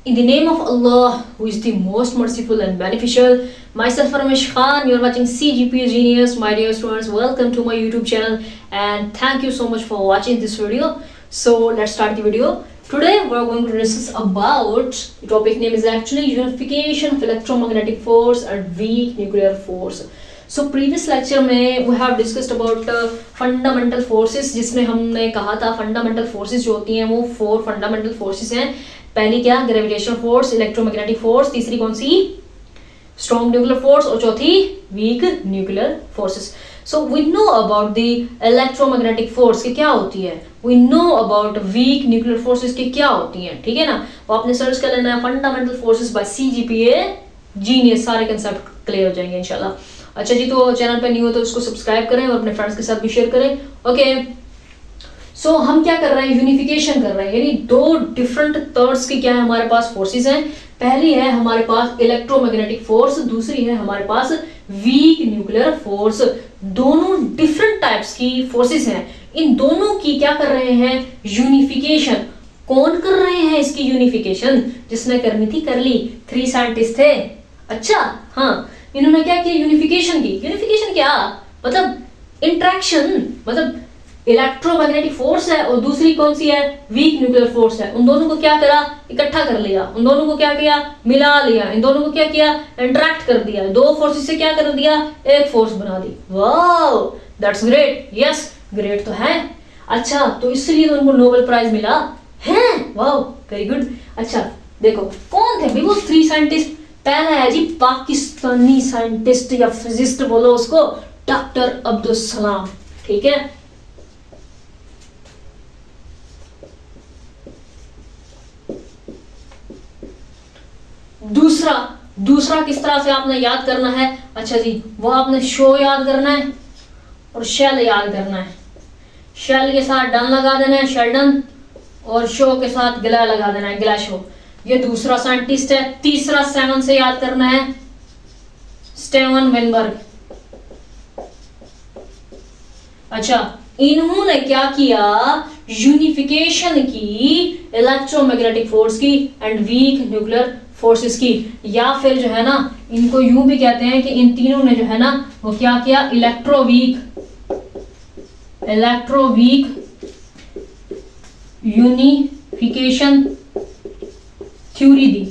In the name of Allah, who is the most merciful and beneficial, myself Ramesh Khan, you are watching CGPU Genius. My dear students, welcome to my YouTube channel and thank you so much for watching this video. So let's start the video. Today we are going to discuss about, the topic name is actually unification of electromagnetic force and weak nuclear force. So previous lecture में we have discussed about fundamental forces, जिसमें हमने कहा था fundamental forces जो होती हैं वो 4 fundamental forces हैं. पहली क्या, ग्रेविटेशनल फोर्स, इलेक्ट्रोमैग्नेटिक फोर्स, तीसरी कौन सी, स्ट्रॉन्ग न्यूक्लियर फोर्स, और चौथी weak nuclear forces. So we know about the electromagnetic force की क्या होती है, we know about weak nuclear forces की क्या होती हैं. ठीक है ना, वो आपने सर्च कर लेना है fundamental forces by CGPA genius, सारे कंसेप्ट क्लियर हो जाएंगे इंशाल्लाह. अच्छा जी, तो चैनल पे न्यू हो तो उसको सब्सक्राइब करें और अपने फ्रेंड्स के साथ भी शेयर करें. ओके, सो हम क्या कर रहे हैं, यूनिफिकेशन कर रहे हैं, यानी दो डिफरेंट थॉट्स की क्या है हमारे पास फोर्सेस हैं. पहली है हमारे पास इलेक्ट्रोमैग्नेटिक फोर्स, दूसरी है हमारे पास वीक न्यूक्लियर फोर्स. दोनों डिफरेंट टाइप्स की फोर्सेस हैं. इन दोनों की क्या कर रहे हैं, यूनिफिकेशन. कौन कर रहे हैं इसकी यूनिफिकेशन, जिसने करनी थी कर ली, 3 साइंटिस्ट थे. अच्छा हाँ, इन्होंने क्या किया, यूनिफिकेशन की. यूनिफिकेशन क्या मतलब, इंट्रैक्शन, मतलब इलेक्ट्रोमैग्नेटिक फोर्स है और दूसरी कौन सी है, वीक न्यूक्लियर फोर्स है. उन दोनों को क्या करा, इकट्ठा कर लिया. उन दोनों को क्या किया, मिला लिया. इन दोनों को क्या किया, इंटरेक्ट कर दिया. दो फोर्सेस से क्या कर दिया, एक फोर्स बना दी. Wow, that's great. Yes, great तो है. अच्छा, तो इसलिए तो उनको नोबेल प्राइज मिला है. Wow, very good. अच्छा देखो, कौन थे भाई वो 3 साइंटिस्ट. पहला है जी पाकिस्तानी साइंटिस्ट या फिजिस्ट बोलो उसको, डॉक्टर अब्दुल सलाम. ठीक है, दूसरा किस तरह से आपने याद करना है. अच्छा जी, वो आपने शो याद करना है और शेल याद करना है. शेल के साथ डन लगा देना है, शेल्डन, और शो के साथ गिला लगा देना है, गिला शो. ये दूसरा साइंटिस्ट है. तीसरा 7 से याद करना है, स्टीवन विनबर्ग. अच्छा, इन्होंने क्या किया, यूनिफिकेशन की इलेक्ट्रोमैग्नेटिक फोर्स की एंड वीक न्यूक्लियर फोर्सेस की. या फिर जो है ना, इनको यूं भी कहते हैं कि इन तीनों ने जो है ना वो क्या किया, इलेक्ट्रोवीक यूनिफिकेशन थ्योरी दी.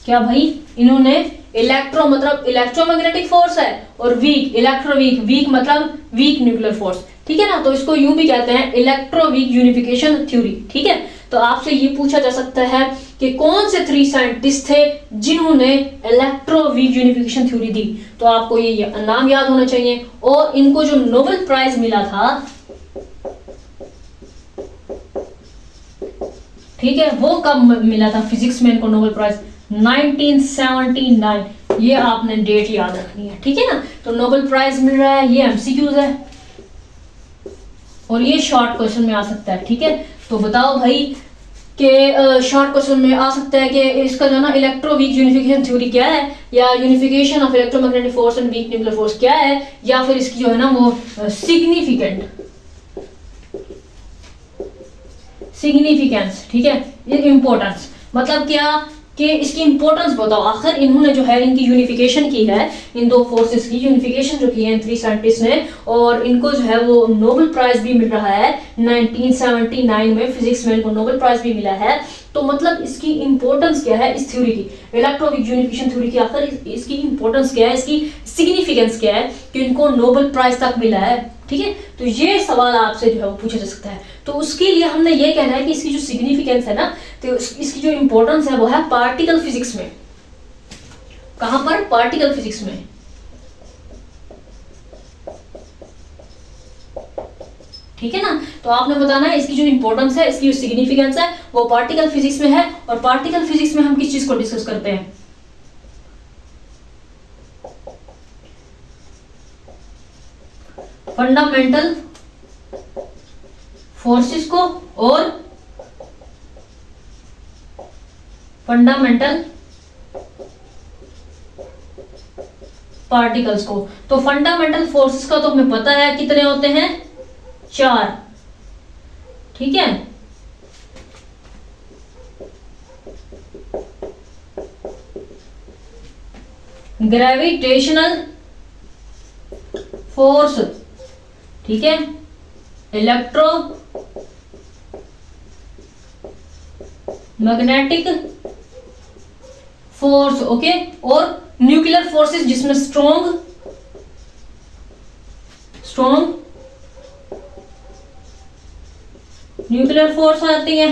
क्या भाई, इन्होंने इलेक्ट्रो मतलब इलेक्ट्रोमैग्नेटिक फोर्स है और वीक, इलेक्ट्रोवीक, वीक मतलब वीक न्यूक्लियर फोर्स. ठीक है ना, तो इसको यूं भी कहते हैं इलेक्ट्रोवीक यूनिफिकेशन थ्योरी. ठीक है, तो आपसे ये पूछा जा सकता है कि कौन से 3 साइंटिस्ट थे जिन्होंने इलेक्ट्रोवीक यूनिफिकेशन थ्योरी दी. तो आपको ये नाम याद होना चाहिए. और इनको जो नोबेल प्राइज मिला था, ठीक है, वो कब मिला था फिजिक्स में इनको नोबेल प्राइज, 1979. ये आपने डेट याद रखनी है. ठीक है ना, तो नोबेल प्राइज मिल रहा है, ये MCQs है और ये शॉर्ट क्वेश्चन में आ सकता है. ठीक है, तो बताओ भाई कि शॉर्ट क्वेश्चन में आ सकता है कि इसका जो ना इलेक्ट्रोवीक यूनिफिकेशन थ्योरी क्या है, या unification of electromagnetic force and weak nuclear force क्या है, या फिर इसकी जो है ना वो सिग्निफिकेंस. ठीक है, ये इंपॉर्टेंस मतलब क्या कि इसकी इंपॉर्टेंस बताओ. आखिर इन्होंने जो है इनकी यूनिफिकेशन की है, इन दो फोर्सेस की यूनिफिकेशन जो की है इन 3 साइंटिस्ट ने, और इनको जो है वो नोबेल प्राइज भी मिल रहा है 1979 में. फिजिक्स में इनको नोबेल प्राइज भी मिला है. तो मतलब इसकी इंपॉर्टेंस क्या है इस थ्योरी की, इलेक्ट्रोवीक यूनिफिकेशन थ्योरी की. आखिर इसकी इंपॉर्टेंस क्या है, इसकी सिग्निफिकेंस क्या है कि इनको नोबेल प्राइज तक मिला है. ठीक है, तो ये सवाल आपसे जो है वो पूछा जा सकता है. तो उसके लिए हमने ये कहना है कि इसकी जो सिग्निफिकेंस है ना, तो इसकी जो इंपॉर्टेंस है वो है पार्टिकल फिजिक्स में. कहां पर, पार्टिकल फिजिक्स में. ठीक है ना, तो आपने बताना है इसकी जो इंपॉर्टेंस है, इसकी जो सिग्निफिकेंस है वो पार्टिकल फिजिक्स में है. और पार्टिकल फिजिक्स में हम किस चीज को डिस्कस करते हैं, फंडामेंटल फोर्सेस को और फंडामेंटल पार्टिकल्स को. तो फंडामेंटल फोर्सेस का तो हमें पता है कितने होते हैं, 4. ठीक है, ग्रेविटेशनल फोर्स, ठीक है, इलेक्ट्रो मैग्नेटिक फोर्स, ओके, और न्यूक्लियर फोर्सेस जिसमें स्ट्रॉन्ग न्यूक्लियर फोर्स आती है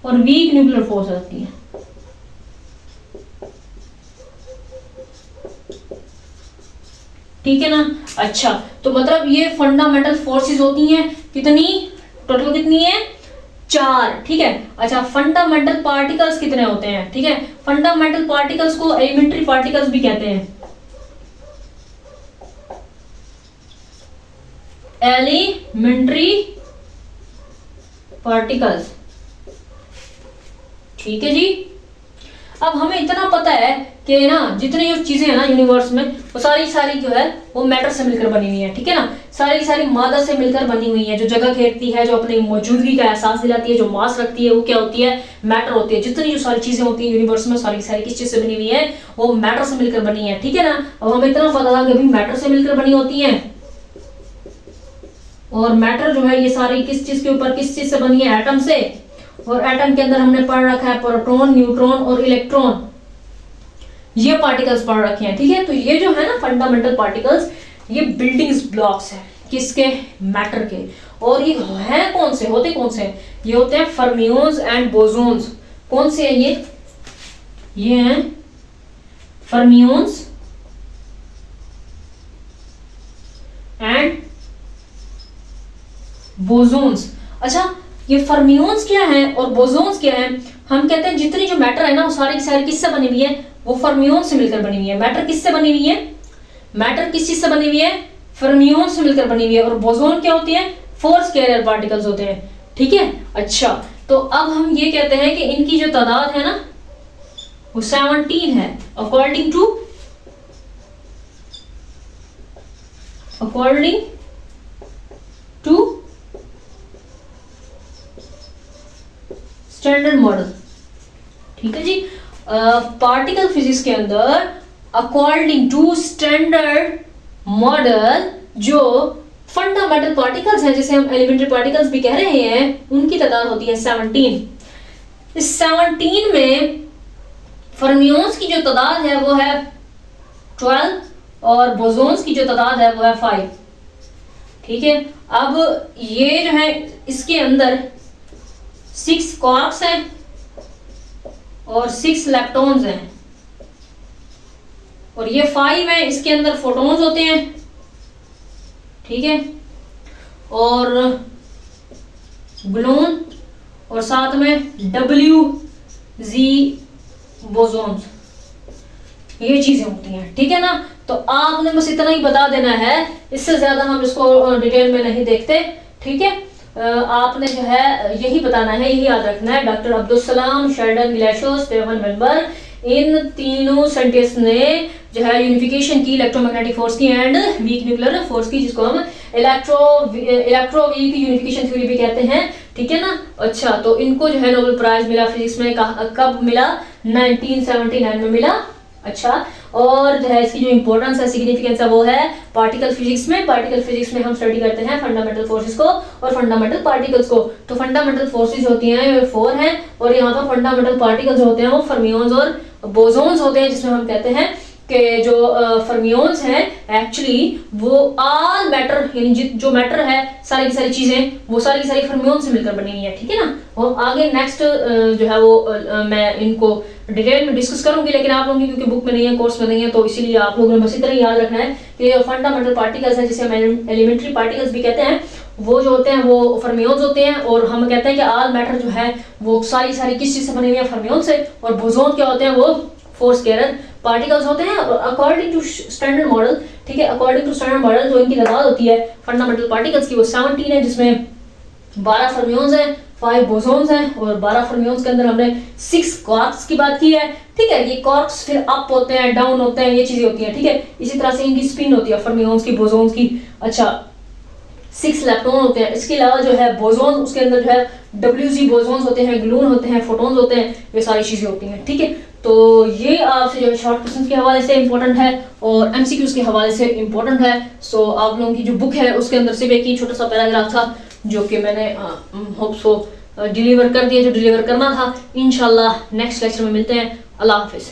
और वीक न्यूक्लियर फोर्स आती है। ठीक है ना। अच्छा, तो मतलब ये फंडामेंटल फोर्सेस होती हैं कितनी, टोटल कितनी है, 4। ठीक है। अच्छा, फंडामेंटल पार्टिकल्स कितने होते हैं, ठीक है। फंडामेंटल पार्टिकल्स को एलिमेंट्री पार्टिकल्स भी कहते हैं, एलिमेंट्री पार्टिकल्स। ठीक है जी। अब हमें इतना पता है कि ना जितनी जो चीजें हैं ना यूनिवर्स में, वो सारी जो है वो मैटर से मिलकर बनी हुई है। ठीक है ना, सारी मादा से मिलकर बनी हुई है, जो जगह घेरती है, जो अपनी मौजूदगी का एहसास दिलाती है, जो मास रखती है, वो क्या होती है, मैटर होती है। जितनी जो सारी चीजें होती है यूनिवर्स में, सारी किस चीज से बनी हुई है, वो मैटर से मिलकर बनी है। ठीक है ना। अब हमें इतना पता था कि अभी मैटर से मिलकर बनी होती है, और मैटर जो है ये सारी किस चीज के ऊपर, किस चीज से बनी है, एटम से। और एटम के अंदर हमने पढ़ रखा है प्रोटॉन, न्यूट्रॉन और इलेक्ट्रॉन, ये पार्टिकल्स पढ़ रखे हैं। ठीक है। तो ये जो है ना फंडामेंटल पार्टिकल्स, ये बिल्डिंग्स ब्लॉक्स हैं किसके, मैटर के। और ये हैं कौन से, होते कौन से, ये होते हैं फर्मियोन्स एंड बोसोन्स। कौन से हैं ये हैं फर्मियोन्स एंड बोसोन्स। अच्छा, ये फर्मियोन्स क्या है और बोसोन्स क्या है, हम कहते हैं जितनी जो मैटर है ना वो सारी की सारी किससे बनी हुई है, वो फर्मियोन से मिलकर बनी हुई है। मैटर किससे बनी हुई है, मैटर किस चीज से बनी हुई है, फर्मियोन से मिलकर बनी हुई है। और बोसोन क्या होती है, फोर्स कैरियर पार्टिकल्स होते हैं। ठीक है। अच्छा, तो अब हम ये कहते हैं कि इनकी जो तादाद है ना वो 17 है, अकॉर्डिंग टू स्टैंडर्ड मॉडल। ठीक है जी। पार्टिकल फिजिक्स के अंदर अकॉर्डिंग टू स्टैंडर्ड मॉडल जो फंडामेंटल पार्टिकल्स हैं, जिसे हम एलिमेंट्री पार्टिकल्स भी कह रहे हैं, उनकी तादाद होती है 17। इस 17 में फर्मियोन्स की जो तादाद है वो है 12 और बोसोन्स की जो तादाद है वो है 5। ठीक है। अब ये जो है इसके अंदर 6 क्वार्क्स हैं और 6 लेप्टॉन्स हैं, और ये 5 है, इसके अंदर फोटॉन्स होते हैं। ठीक है। और ग्लून और साथ में WZ बोसोन्स, ये चीजें होती हैं। ठीक है ना। तो आपने बस इतना ही बता देना है, इससे ज्यादा हम इसको डिटेल में नहीं देखते। ठीक है। आपने जो है यही बताना है, यही याद रखना है। Doctor Abdul Salam, Sheldon, ग्लेशियो, Steven member, इन तीनों साइंटिस्ट ने जो है यूनिफिकेशन की इलेक्ट्रोमैग्नेटिक फोर्स की एंड वीक न्यूक्लियर फोर्स की, जिसको हम इलेक्ट्रो वीक यूनिफिकेशन थ्योरी भी कहते हैं। ठीक है ना। अच्छा, तो इनको जो है नोबेल प्राइज मिला फिजिक्स में, कब मिला, 1979 में मिला। अच्छा, और जो है इसकी जो इंपॉर्टेंस है, सिग्निफिकेंस है, वो है पार्टिकल फिजिक्स में। पार्टिकल फिजिक्स में हम स्टडी करते हैं फंडामेंटल फोर्सेस को और फंडामेंटल पार्टिकल्स को। तो फंडामेंटल फोर्सेस होती हैं ये 4 हैं, और यहाँ पर फंडामेंटल पार्टिकल्स होते हैं वो फर्मियोन्स और बोसोन्स होते हैं, जिसमें हम कहते हैं कि जो फर्मियोन्स हैं एक्चुअली वो ऑल मैटर, यानी जो मैटर है, सारी की सारी चीजें, वो सारी की सारी फर्मियोन से मिलकर बनी हुई है। ठीक है ना। और आगे नेक्स्ट जो है वो मैं इनको डिटेल में डिस्कस करूंगी, लेकिन आप लोगों की क्योंकि बुक में नहीं है, कोर्स में नहीं है, तो इसीलिए आप लोगों ने बस इतना ही याद रखना है कि फंडामेंटल पार्टिकल्स है, जिसे हम एलिमेंट्री पार्टिकल्स भी कहते हैं, वो जो होते हैं वो फर्मियोन्स होते हैं। और हम कहते हैं कि ऑल मैटर जो है वो सारी किस चीज से बनी हुई है, फर्मियोन से। और बोसोन क्या होते हैं, वो फोर्स कैरियर पार्टिकल्स होते हैं। और अकॉर्डिंग टू स्टैंडर्ड मॉडल, ठीक है, अकॉर्डिंग टू स्टैंडर्ड मॉडल जो इनकी तादाद होती है फंडामेंटल पार्टिकल्स की, वो 17 है, जिसमें 12 फर्मियोन्स हैं, 5 बोसोन्स हैं, और 12 फर्मियोन्स के अंदर हमने 6 क्वार्क्स की बात की है। ठीक है। ये क्वार्क्स फिर अप होते हैं, डाउन होते हैं, ये चीजें होती हैं। ठीक है। इसी तरह से इनकी स्पिन होती है फर्मियोन्स की, बोसोन्स की। अच्छा, 6 इलेक्ट्रॉन होते हैं। इसके अलावा जो है बोसोन, उसके अंदर जो है WZ बोसोन्स होते हैं, ग्लून होते हैं, फोटॉन्स होते हैं, ये सारी चीजें होती हैं। ठीक है। तो ये आपसे जो है शॉर्ट क्वेश्चन के हवाले से इंपॉर्टेंट है और एमसीक्यूज के हवाले से इंपॉर्टेंट है। सो आप लोगों की जो बुक है उसके अंदर से भी एक छोटा सा पैराग्राफ था जो कि मैंने होप सो डिलीवर कर दिया, जो डिलीवर करना था। इंशाल्लाह नेक्स्ट लेक्चर में मिलते हैं। अल्लाह हाफिज़।